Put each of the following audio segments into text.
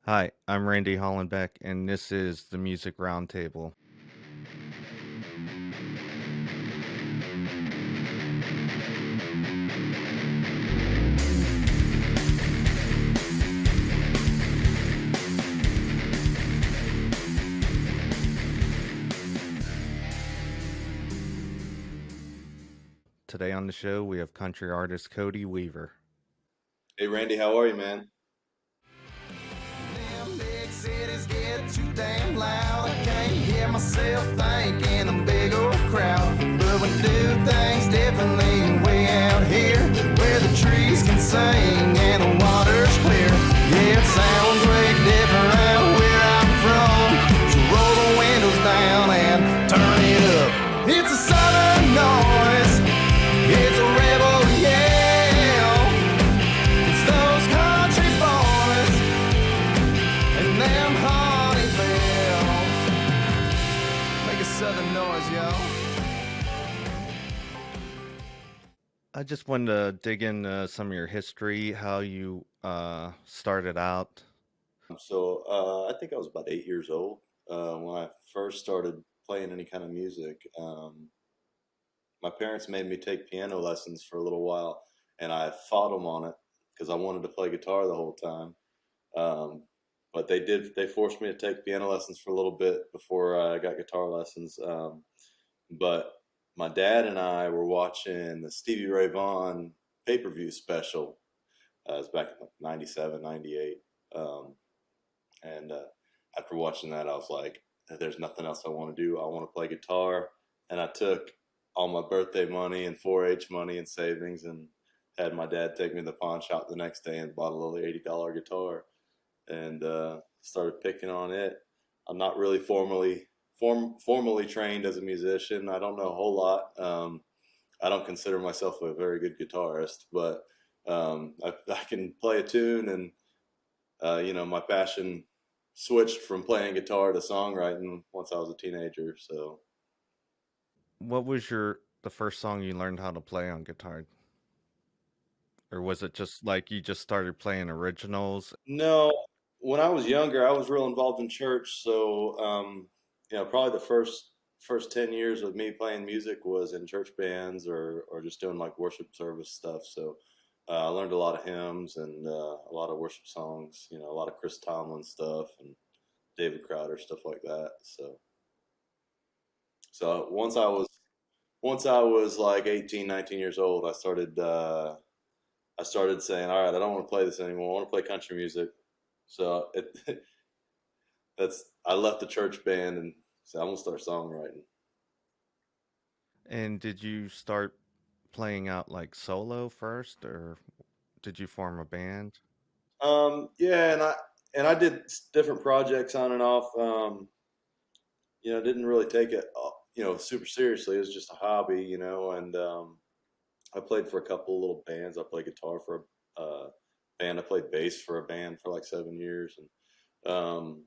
Hi, I'm Randy Hollenbeck, and this is the Music Roundtable. Today on the show, we have country artist Cody Weaver. Hey Randy, how are you, man? Them big cities get too damn loud. I can't hear myself thinking a big old crowd. But we do things differently way out here, where the trees can sing and the water's clear. Yeah, it sounds way different out where I'm from. So roll the windows down and turn it up. It's a southern noise. It's a rebel yell. It's those country boys and them honey bells make a southern noise, y'all. I just wanted to dig into some of your history, how you started out. I think I was about 8 years old when I first started playing any kind of music. My parents made me take piano lessons for a little while, and I fought them on it because I wanted to play guitar the whole time. Um, but they forced me to take piano lessons for a little bit before I got guitar lessons. But my dad and I were watching the Stevie Ray Vaughan pay-per-view special. It was back in like 97, 98. Um, and After watching that, I was like, there's nothing else I want to do. I want to play guitar. And I took all my birthday money and 4-H money and savings and had my dad take me to the pawn shop the next day and bought a little $80 guitar and started picking on it. I'm not really formally trained as a musician. I don't know a whole lot. I don't consider myself a very good guitarist, but I can play a tune, and my passion switched from playing guitar to songwriting once I was a teenager. So What was the first song you learned how to play on guitar? Or was it just like you just started playing originals? no, when I was younger, I was real involved in church. So probably the first 10 years of me playing music was in church bands or just doing like worship service stuff. So I learned a lot of hymns and a lot of worship songs. A lot of Chris Tomlin stuff and David Crowder stuff like that. So once I was like 18, 19 years old, I started saying, all right, I don't want to play this anymore. I want to play country music. So I left the church band and said, I'm gonna start songwriting. And did you start playing out like solo first, or did you form a band? Yeah, and I did different projects on and off. Didn't really take it, super seriously. It was just a hobby, and I played for a couple of little bands. I played guitar for a band. I played bass for a band for like 7 years, and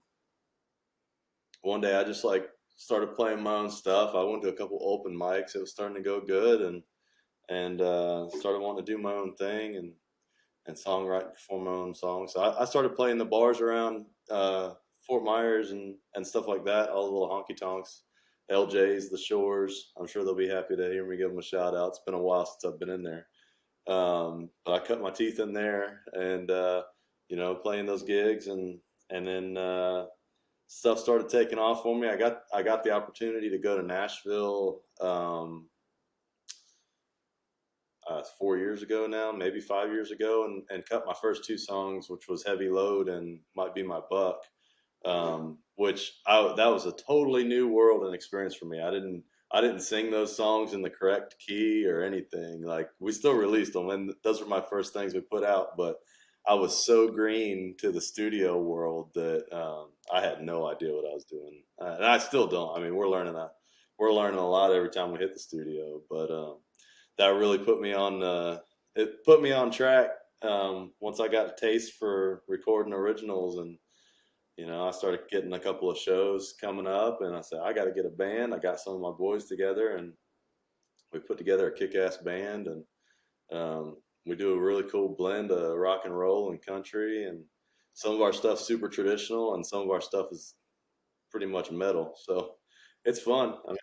one day I just like started playing my own stuff. I went to a couple open mics. It was starting to go good, and started wanting to do my own thing and songwrite, perform my own songs. So I started playing the bars around Fort Myers and stuff like that. All the little honky tonks, LJ's, the Shores. I'm sure they'll be happy to hear me give them a shout out. It's been a while since I've been in there, but I cut my teeth in there, and playing those gigs, and then stuff started taking off for me. I got the opportunity to go to Nashville 4 years ago now, maybe 5 years ago, and cut my first two songs, which was Heavy Load and Might Be My Buck, that was a totally new world and experience for me. I didn't sing those songs in the correct key or anything. Like, we still released them, and those were my first things we put out, but I was so green to the studio world that I had no idea what I was doing, and I still don't. I mean, we're learning a lot every time we hit the studio, but that really put me on track once I got a taste for recording originals, and I started getting a couple of shows coming up, and I said, I got to get a band. I got some of my boys together, and we put together a kick-ass band, and we do a really cool blend of rock and roll and country, and some of our stuff's super traditional, and some of our stuff is pretty much metal. So it's fun. I mean,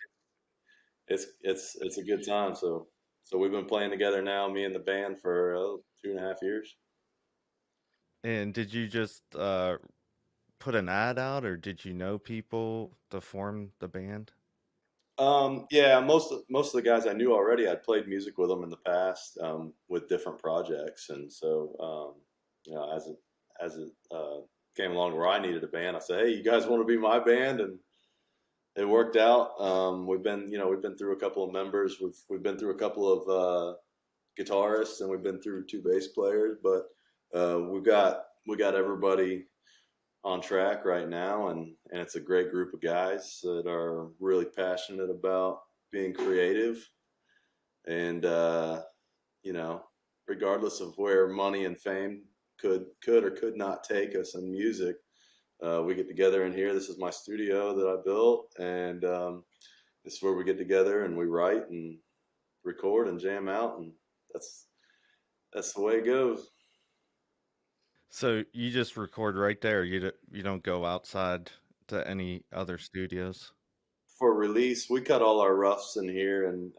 it's a good time. So we've been playing together now, me and the band, for 2.5 years. And did you just put an ad out, or did you know people to form the band? Yeah, most of the guys I knew already. I'd played music with them in the past, with different projects, and so as it came along where I needed a band, I said, "Hey, you guys want to be my band?" And it worked out. We've been through a couple of members. We've been through a couple of guitarists, and we've been through two bass players, but we got everybody on track right now, and it's a great group of guys that are really passionate about being creative, and you know, regardless of where money and fame could or could not take us in music, we get together in here. This is my studio that I built, and this is where we get together and we write and record and jam out, and that's that's the way it goes. So you just record right there. You don't go outside to any other studios. For release, we cut all our roughs in here, and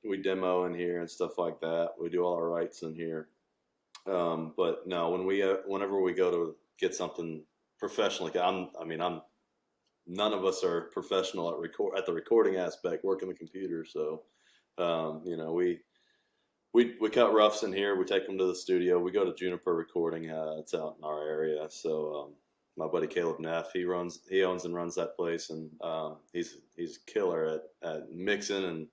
we demo in here and stuff like that. We do all our writes in here. But no, whenever we go to get something professionally, I'm none of us are professional at the recording aspect, working the computer. So, we cut roughs in here. We take them to the studio. We go to Juniper Recording. It's out in our area. So, my buddy Caleb Neff, he owns and runs that place, and he's a killer at mixing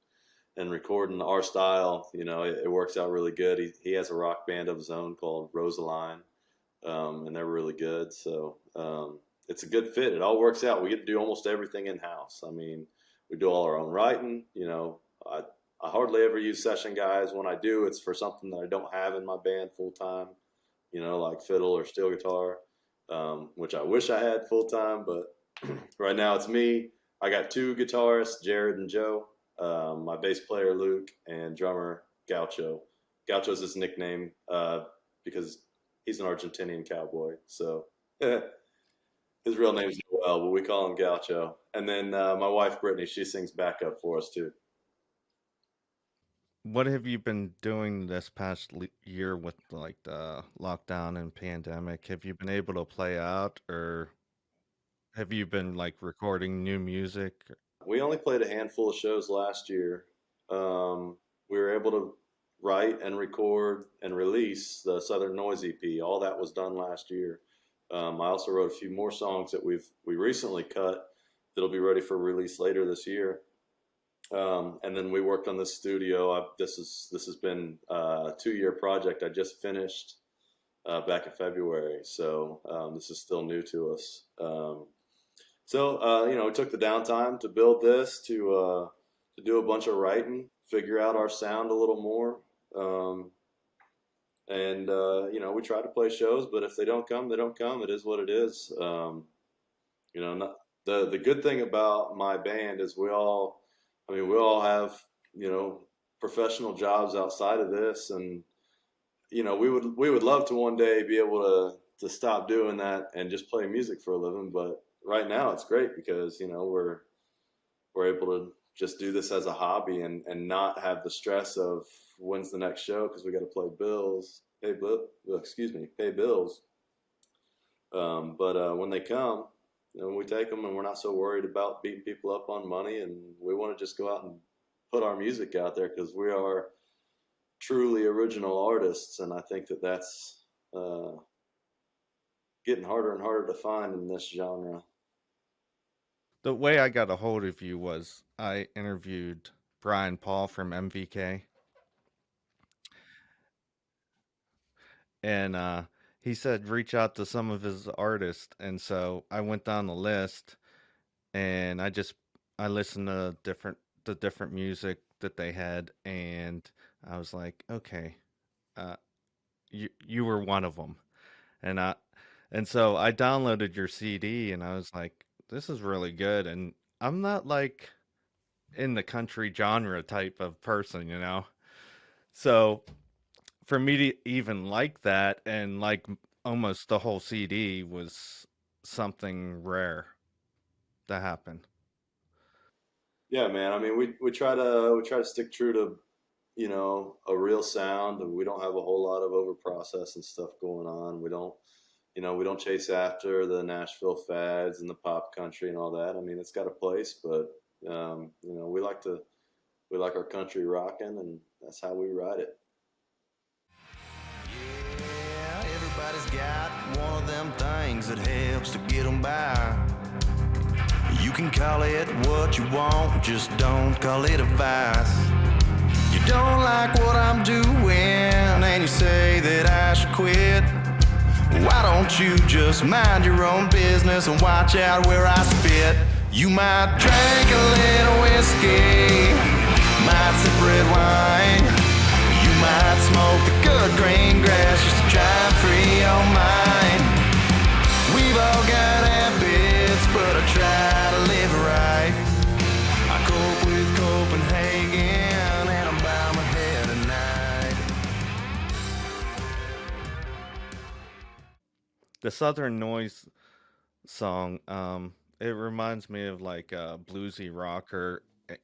and recording our style. It works out really good. He has a rock band of his own called Rosaline, and they're really good. So it's a good fit. It all works out. We get to do almost everything in house. I mean, we do all our own writing. I hardly ever use session guys. When I do, it's for something that I don't have in my band full time. Like fiddle or steel guitar, which I wish I had full time. But right now it's me. I got two guitarists, Jared and Joe, my bass player Luke, and drummer Gaucho. Gaucho's his nickname because he's an Argentinian cowboy. So his real name's Noel, but we call him Gaucho. And then my wife Brittany, she sings backup for us too. What have you been doing this past year with like the lockdown and pandemic? Have you been able to play out, or have you been like recording new music? We only played a handful of shows last year. We were able to write and record and release the Southern Noise EP. All that was done last year. I also wrote a few more songs that we recently cut that'll be ready for release later this year. And then we worked on this studio. This has been a 2-year project. I just finished back in February, so this is still new to us. So we took the downtime to build this, to do a bunch of writing, figure out our sound a little more, and we try to play shows. But if they don't come, they don't come. It is what it is. Not, the good thing about my band is we all have professional jobs outside of this, and we would love to one day be able to stop doing that and just play music for a living. But right now it's great because we're able to just do this as a hobby and not have the stress of when's the next show, because we got to pay bills. But when they come, we take them, and we're not so worried about beating people up on money, and we want to just go out and put our music out there because we are truly original artists, and I think that's getting harder and harder to find in this genre. The way I got a hold of you was I interviewed Brian Paul from MVK, and he said reach out to some of his artists, and so I went down the list, and I listened to different music that they had, and I was like, okay, uh, you were one of them, and so I downloaded your CD, and I was like, this is really good, and I'm not like in the country genre type of person. So for me to even like that and like almost the whole CD was something rare to happen. Yeah, man. I mean, we try to stick true to a real sound, and we don't have a whole lot of over processing stuff going on. We don't chase after the Nashville fads and the pop country and all that. I mean, it's got a place, but we like our country rocking, and that's how we ride it. Yeah, everybody's got one of them things that helps to get them by. You can call it what you want, just don't call it advice. You don't like what I'm doing, and you say that I should quit. Why don't you just mind your own business and watch out where I spit? You might drink a little whiskey, might sip red wine. You might smoke the good green grass just to try and free your mind. We've all got habits, but I try to live right. I cope with Copenhagen and I'm by my head at night. The Southern Noise song, it reminds me of like a bluesy rocker,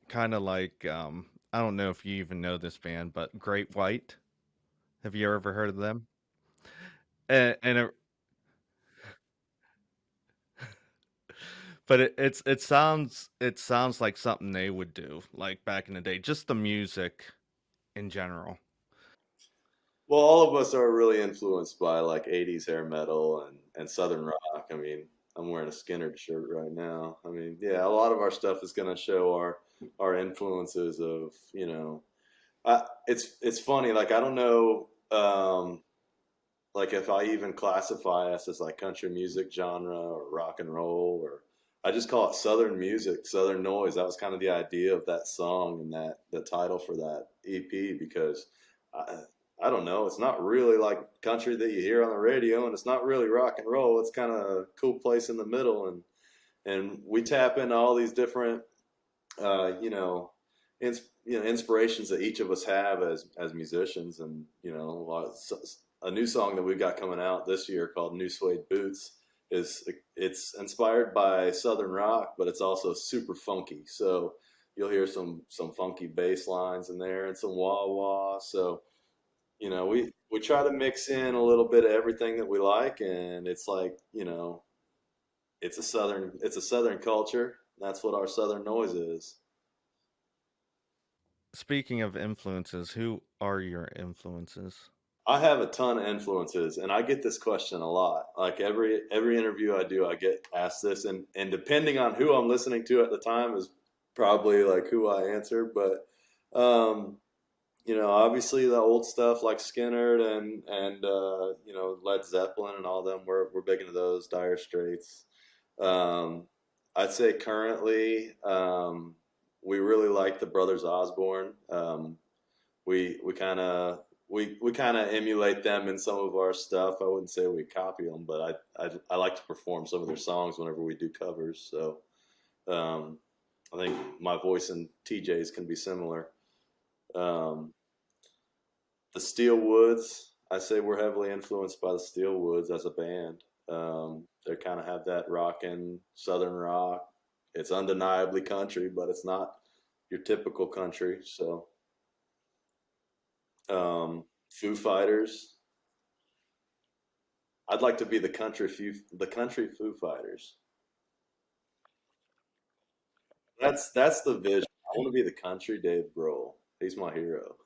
kind of like I don't know if you even know this band, but Great White. Have you ever heard of them? And but it sounds like something they would do like back in the day. Just the music in general. Well, all of us are really influenced by like '80s hair metal and Southern rock. I mean, I'm wearing a Skinner shirt right now. I mean, yeah, a lot of our stuff is going to show our influences of, it's funny. Like I don't know, like if I even classify us as like country music genre or rock and roll, or I just call it Southern music, Southern noise. That was kind of the idea of that song and that the title for that EP because I, I don't know, it's not really like country that you hear on the radio, and it's not really rock and roll. It's kind of a cool place in the middle, and we tap into all these different uh, you know, inspirations that each of us have as musicians, and a new song that we've got coming out this year called "New Suede Boots" it's inspired by Southern rock, but it's also super funky. So you'll hear some funky bass lines in there and some wah wah. So we try to mix in a little bit of everything that we like, and it's like it's a southern culture. That's what our southern noise is. Speaking of influences, who are your influences? I have a ton of influences, and I get this question a lot. Like every interview I do, I get asked this, and depending on who I'm listening to at the time is probably like who I answer. But obviously the old stuff like Skinner and Led Zeppelin and all them. We're big into those. Dire Straits. Um, I'd say currently we really like the Brothers Osborne. We kind of emulate them in some of our stuff. I wouldn't say we copy them, but I like to perform some of their songs whenever we do covers. So um, I think my voice and TJ's can be similar. Um, the Steel Woods, I say we're heavily influenced by the Steel Woods as a band. They kind of have that rockin' southern rock. It's undeniably country, but it's not your typical country. So Foo Fighters. I'd like to be the country Foo Fighters. That's the vision. I want to be the country Dave Grohl. He's my hero.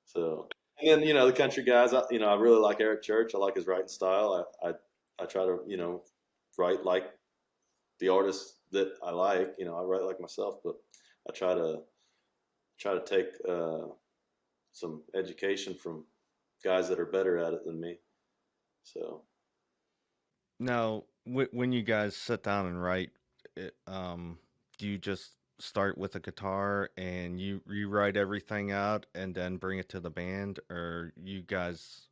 So, and then the country guys. I really like Eric Church. I like his writing style. I try to write like the artists that I like. I write like myself, but I try to take some education from guys that are better at it than me. So, Now, when you guys sit down and write, do you just start with a guitar and you write everything out and then bring it to the band, or you guys,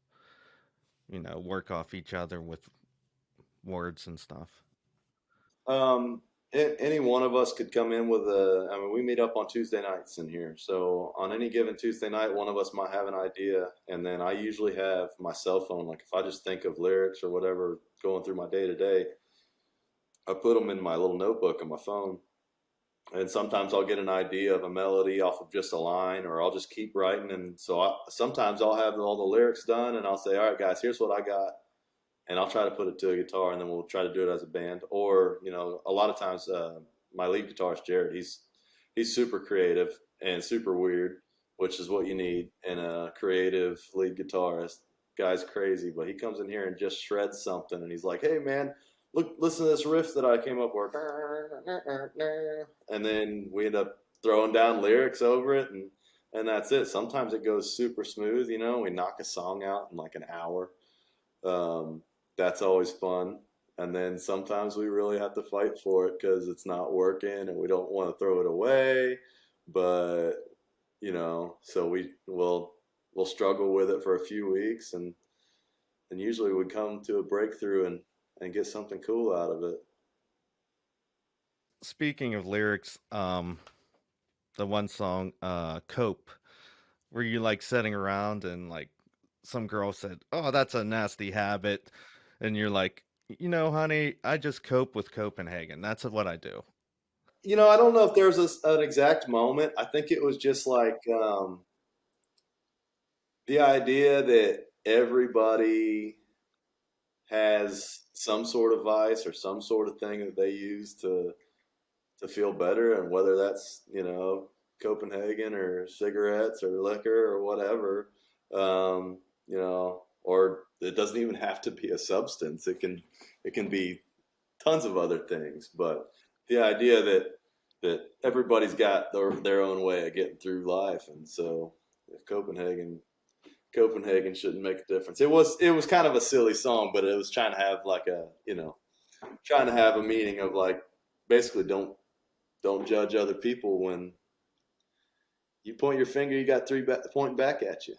work off each other with words and stuff? um, any one of us could come in with a. I mean, we meet up on Tuesday nights in here, so on any given Tuesday night, one of us might have an idea, and then I usually have my cell phone. Like if I just think of lyrics or whatever going through my day to day, I put them in my little notebook on my phone, and sometimes I'll get an idea of a melody off of just a line, or I'll just keep writing. And so sometimes I'll have all the lyrics done, and I'll say, "All right, guys, here's what I got," and I'll try to put it to a guitar, and then we'll try to do it as a band. Or a lot of times, my lead guitarist Jared, he's super creative and super weird, which is what you need in a creative lead guitarist. Guy's crazy, but he comes in here and just shreds something, and he's like, "Hey, man, look, listen to this riff that I came up with," and then we end up throwing down lyrics over it, and that's it. Sometimes it goes super smooth. We knock a song out in like an hour. Um, that's always fun. And then sometimes we really have to fight for it because it's not working and we don't want to throw it away. But so we'll struggle with it for a few weeks, and usually we come to a breakthrough and get something cool out of it. Speaking of lyrics, the one song, "Cope," were you like sitting around and like some girl said, "Oh, that's a nasty habit," and you're like, honey, I just cope with Copenhagen. That's what I do. I don't know if there's an exact moment. I think it was just like the idea that everybody has some sort of vice or some sort of thing that they use to feel better, and whether that's Copenhagen or cigarettes or liquor or whatever, or it doesn't even have to be a substance. It can be tons of other things, but the idea that everybody's got their own way of getting through life, and so if Copenhagen shouldn't make a difference. It was kind of a silly song, but it was trying to have like trying to have a meaning of like basically don't judge other people. When you point your finger, you got three pointing back at you.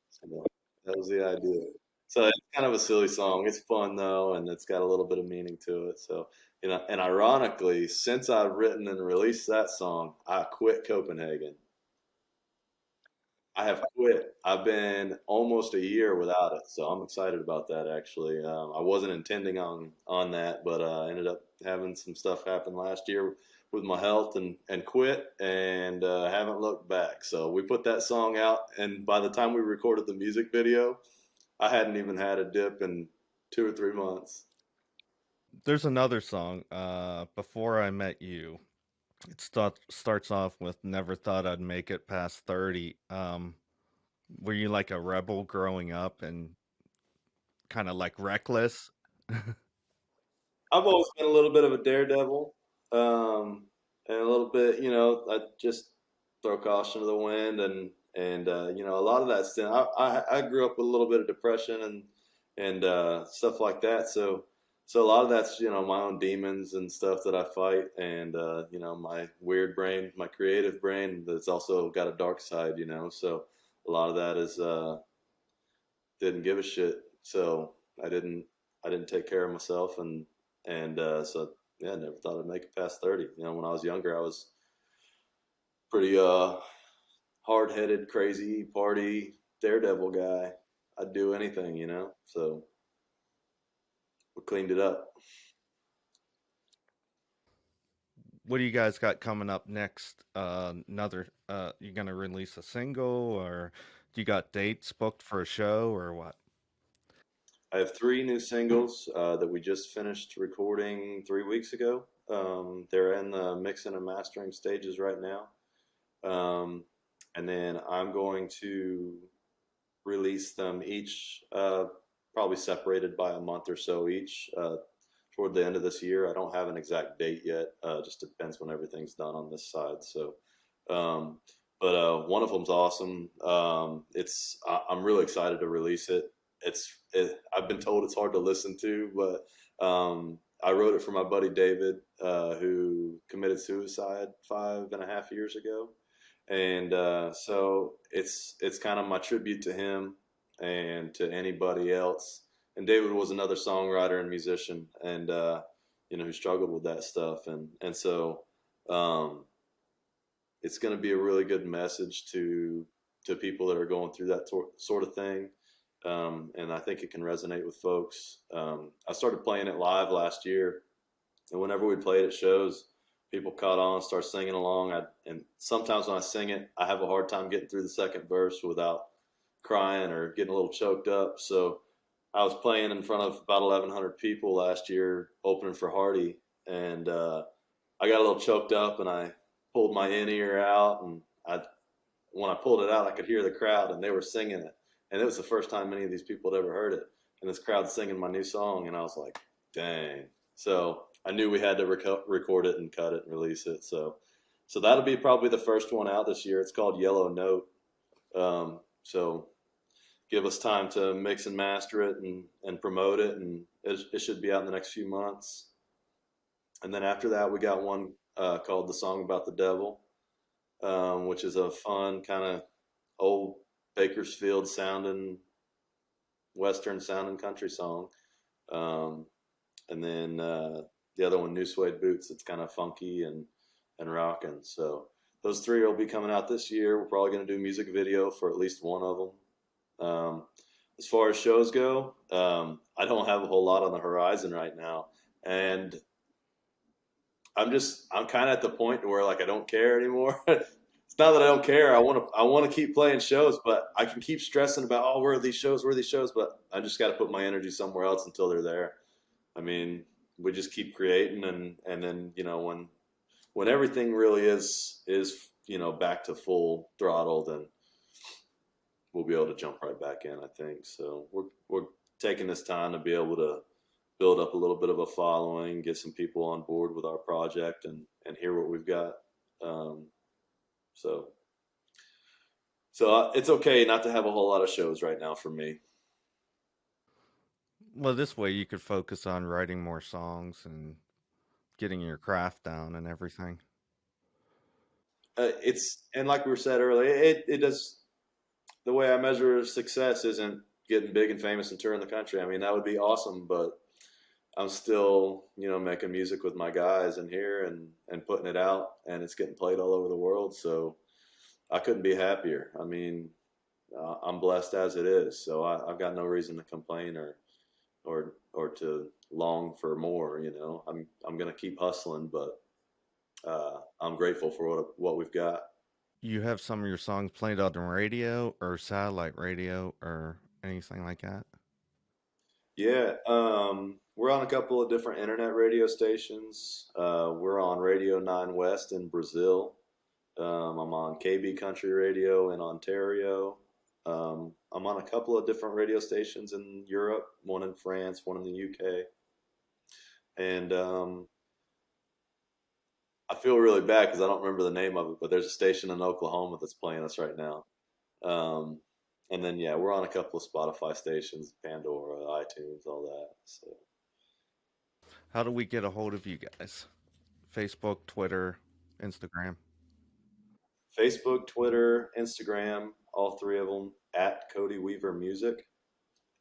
So that was the idea. So it's kind of a silly song. It's fun though, and it's got a little bit of meaning to it. So and ironically, since I've written and released that song, I quit Copenhagen. I have quit. I've been almost a year without it, so I'm excited about that. Actually, I wasn't intending on that, but ended up having some stuff happen last year with my health, and quit, and haven't looked back. So we put that song out, and by the time we recorded the music video, I hadn't even had a dip in 2 or 3 months. There's another song, "Before I Met You." It starts off with "Never thought I'd make it past 30." Were you like a rebel growing up and kind of like reckless? I've always been a little bit of a daredevil, and a little bit, I just throw caution to the wind, and a lot of that stuff. I grew up with a little bit of depression and stuff like that. So a lot of that's my own demons and stuff that I fight, and my weird brain, my creative brain that's also got a dark side. So a lot of that is didn't give a shit. So I didn't I didn't take care of myself, and so yeah, I never thought I'd make it past 30. When I was younger, I was pretty hard headed, crazy, party, daredevil guy. I'd do anything. So we cleaned it up. What do you guys got coming up next? Another, you gonna release a single, or do you got dates booked for a show, or what? I have three new singles that we just finished recording 3 weeks ago. They're in the mixing and mastering stages right now. Um, and then I'm going to release them each, probably separated by a month or so each, toward the end of this year. I don't have an exact date yet. Just depends when everything's done on this side. So, um, but one of them's awesome. I'm really excited to release it. I've been told it's hard to listen to, but I wrote it for my buddy David, who committed suicide 5.5 years ago, and so it's kind of my tribute to him and to anybody else. And David was another songwriter and musician, and who struggled with that stuff, and so um, it's going to be a really good message to people that are going through that sort of thing. And I think it can resonate with folks. I started playing it live last year, and whenever we played at shows, people caught on, start singing along. And sometimes when I sing it, I have a hard time getting through the second verse without crying or getting a little choked up. So I was playing in front of about 1,100 people last year, opening for Hardy, and I got a little choked up, and I pulled my in ear out, and when I pulled it out, I could hear the crowd, and they were singing it, and it was the first time many of these people had ever heard it, and this crowd singing my new song, and I was like, dang. So I knew we had to record it and cut it and release it. So that'll be probably the first one out this year. It's called Yellow Note. So give us time to mix and master it and promote it, and it should be out in the next few months. And then after that, we got one called The Song About the Devil, which is a fun kind of old Bakersfield sounding, Western sounding country song. And then the other one, New Suede Boots, it's kind of funky and rocking. So those three will be coming out this year. We're probably going to do a music video for at least one of them. As far as shows go, I don't have a whole lot on the horizon right now. And I'm kind of at the point where like I don't care anymore. It's not that I don't care. I want to keep playing shows, but I can keep stressing about, oh, where are these shows? But I just got to put my energy somewhere else until they're there. I mean, we just keep creating, and then when everything really is back to full throttle, then we'll be able to jump right back in, I think. So we're taking this time to be able to build up a little bit of a following, get some people on board with our project, and hear what we've got. So it's okay not to have a whole lot of shows right now for me. Well, this way you could focus on writing more songs and getting your craft down and everything. And like we said earlier, it does. The way I measure success isn't getting big and famous and touring the country. I mean, that would be awesome, but I'm still, making music with my guys in here and putting it out, and it's getting played all over the world. So I couldn't be happier. I mean, I'm blessed as it is. So I've got no reason to complain or to long for more. I'm going to keep hustling, but I'm grateful for what we've got. You have some of your songs played on the radio or satellite radio or anything like that? Yeah, we're on a couple of different internet radio stations. We're on Radio 9 West in Brazil. I'm on KB Country Radio in Ontario. I'm on a couple of different radio stations in Europe, one in France, one in the UK. And I feel really bad because I don't remember the name of it, but there's a station in Oklahoma that's playing us right now. And then, yeah, we're on a couple of Spotify stations, Pandora, iTunes, all that. So, How do we get a hold of you guys? Facebook, Twitter, Instagram? Facebook, Twitter, Instagram, all three of them at Cody Weaver Music,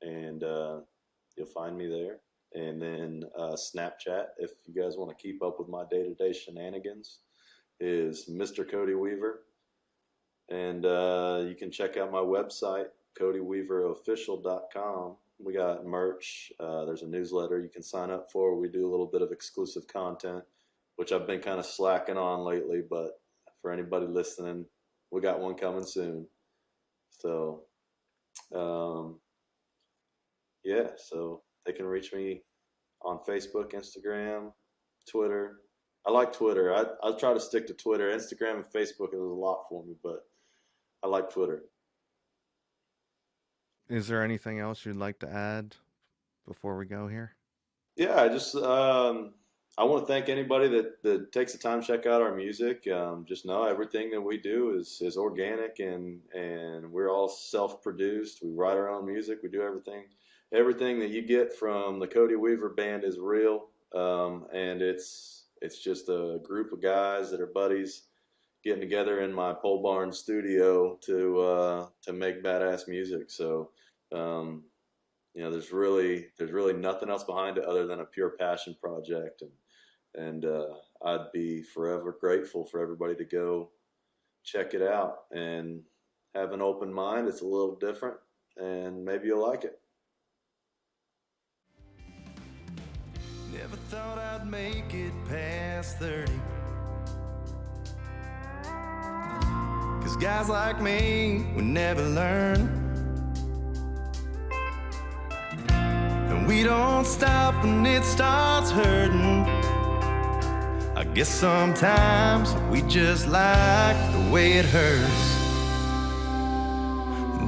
and you'll find me there. And then Snapchat, if you guys want to keep up with my day-to-day shenanigans, is Mr. Cody Weaver. And you can check out my website, CodyWeaverOfficial.com. We got merch. There's a newsletter you can sign up for. We do a little bit of exclusive content, which I've been kind of slacking on lately. But for anybody listening, we got one coming soon. So, yeah, so they can reach me on Facebook, Instagram, Twitter. I like Twitter. I try to stick to Twitter. Instagram and Facebook is a lot for me, but I like Twitter. Is there anything else you'd like to add before we go here? Yeah, I want to thank anybody that takes the time to check out our music. Just know everything that we do is organic, and we're all self-produced. We write our own music. We do everything. Everything that you get from the Cody Weaver Band is real, and it's just a group of guys that are buddies getting together in my pole barn studio to make badass music. So, there's really nothing else behind it other than a pure passion project. And I'd be forever grateful for everybody to go check it out and have an open mind. It's a little different, and maybe you'll like it. Never thought I'd make it past 30. 'Cause guys like me would never learn. And we don't stop when it starts hurting. I guess sometimes we just like the way it hurts.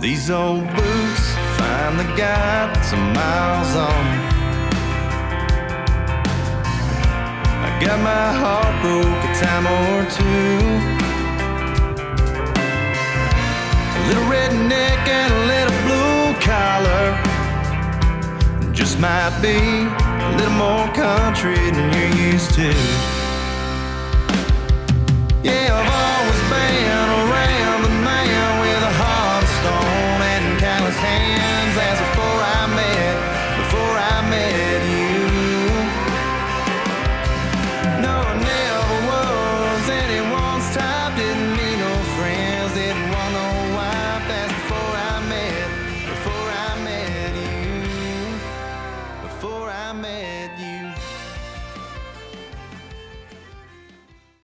These old boots finally got some miles on them. I got my heart broke a time or two. A little redneck and a little blue collar. Just might be a little more country than you're used to. Yeah, I've